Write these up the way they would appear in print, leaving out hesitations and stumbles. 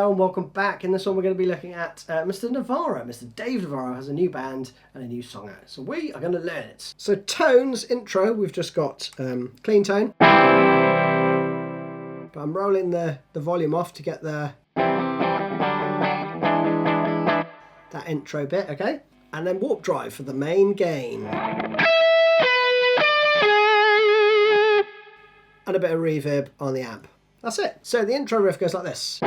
Hello and welcome back. In this one we're going to be looking at Mr. Navarro. Mr. Dave Navarro has a new band and a new song out. So we are going to learn it. So tones, intro, we've just got clean tone. But I'm rolling the volume off to get that intro bit, okay? And then warp drive for the main gain. And a bit of reverb on the amp. That's it. So the intro riff goes like this.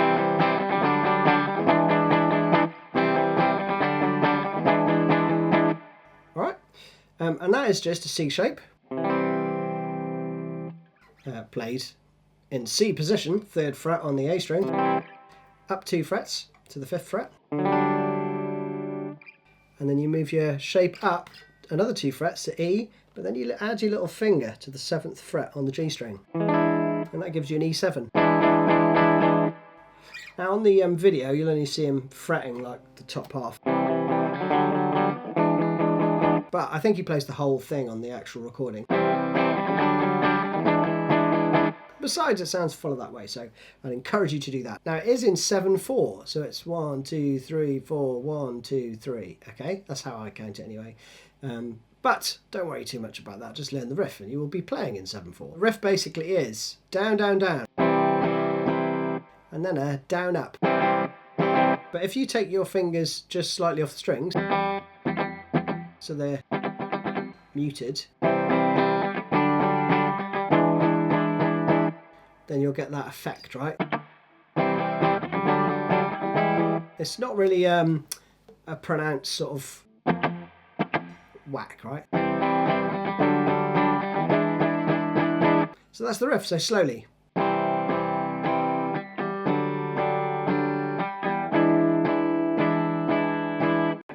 Alright, and that is just a C shape, played in C position, 3rd fret on the A string, up 2 frets to the 5th fret, and then you move your shape up another 2 frets to E, but then you add your little finger to the 7th fret on the G string, and that gives you an E7. Now on the video you'll only see him fretting like the top half, but I think he plays the whole thing on the actual recording. Besides, it sounds fuller that way, so I'd encourage you to do that. Now it is in 7/4, so it's 1, 2, 3, 4, 1, 2, 3. Okay, that's how I count it anyway. But don't worry too much about that. Just learn the riff, and you will be playing in 7/4. The riff basically is down, down, down, and then a down, up. But if you take your fingers just slightly off the strings, so they're muted, then you'll get that effect, right? It's not really a pronounced sort of whack, right? So that's the riff, so slowly.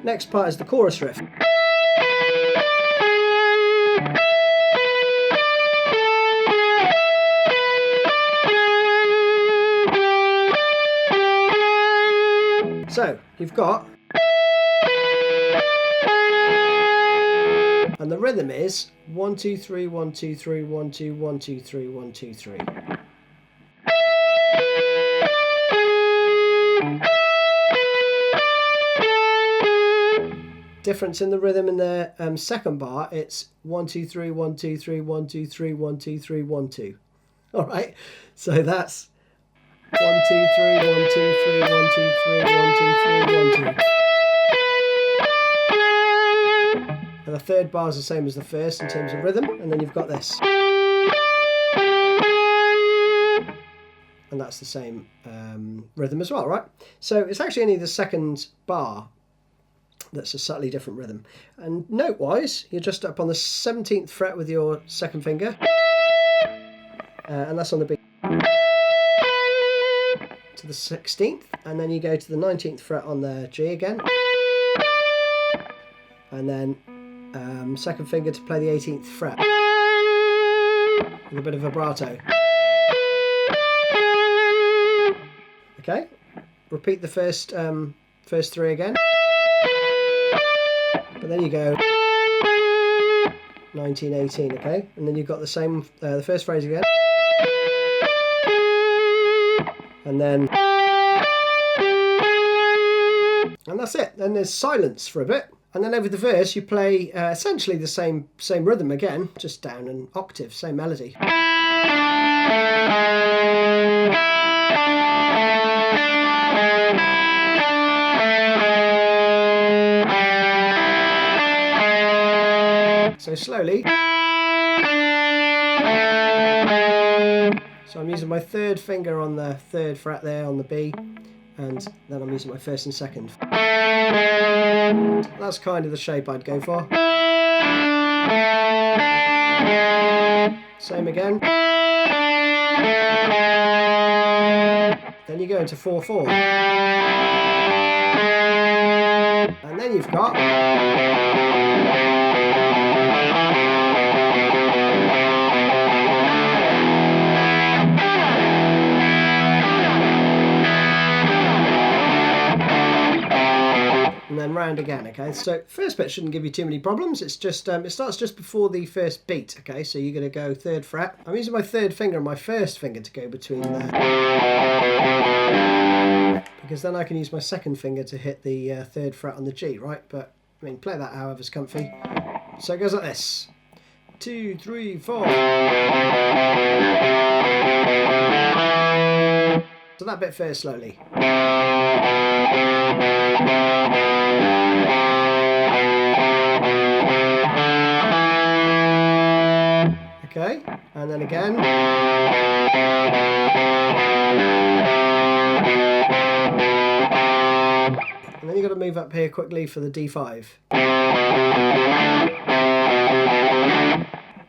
Next part is the chorus riff. So you've got, and the rhythm is 1 2 3 1 2 3 1 2 1 2 3 1 2 3. Difference in the rhythm in the second bar, it's 1 2 3 1 2 3 1 2 3 1 2 3 1 2. All right, so that's 1 2 3 1 2 3 1 2 3 1 2 3 1 2. And the third bar is the same as the first in terms of rhythm, and then you've got this. And that's the same rhythm as well, right? So it's actually only the second bar that's a subtly different rhythm. And note-wise, you're just up on the 17th fret with your second finger, and that's on the B, to the 16th, and then you go to the 19th fret on the G again, and then second finger to play the 18th fret with a bit of vibrato. Okay, repeat the first 3 again, but then you go 19, 18, okay, and then you've got the same, the first phrase again, and then, and that's it. Then there's silence for a bit, and then over the verse you play essentially the same rhythm again, just down an octave, same melody. So slowly. So I'm using my 3rd finger on the 3rd fret there on the B, and then I'm using my 1st and 2nd. That's kind of the shape I'd go for. Same again. Then you go into 4/4. And then you've got, and then round again, okay? So first bit shouldn't give you too many problems. It's just, it starts just before the first beat, okay? So you're going to go 3rd fret. I'm using my 3rd finger and my 1st finger to go between because then I can use my second finger to hit the 3rd fret on the G, right? But I mean, play that however's comfy. So it goes like this: 2, 3, 4. So that bit fares slowly. Okay, and then again. And then you've got to move up here quickly for the D5.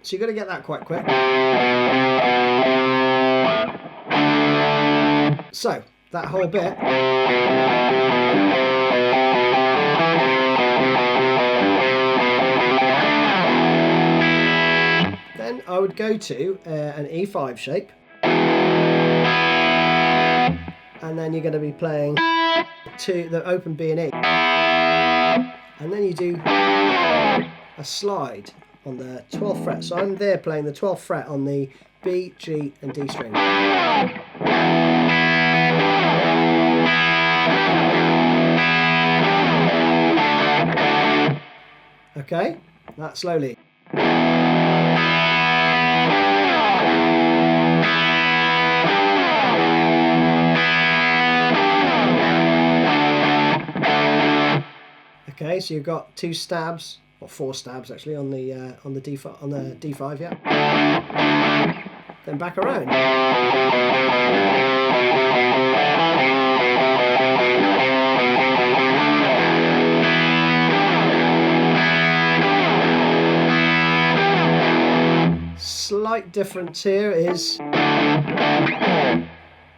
So you've got to get that quite quick. So, that whole bit. Then I would go to an E5 shape. And then you're going to be playing to the open B and E. And then you do a slide on the 12th fret. So I'm there playing the 12th fret on the B, G and D string. Okay, that slowly. Okay, so you've got 2 stabs, or 4 stabs actually, on the D5, yeah. Then back around. Slight difference here is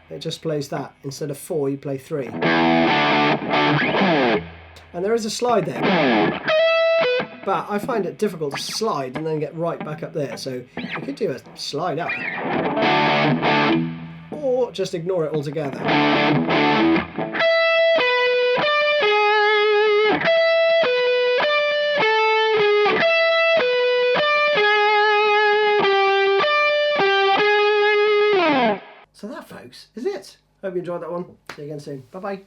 it just plays that. Instead of 4, you play 3. And there is a slide there, but I find it difficult to slide and then get right back up there, so you could do a slide up or just ignore it altogether. So that, folks, is it. Hope you enjoyed that one. See you again soon. Bye bye.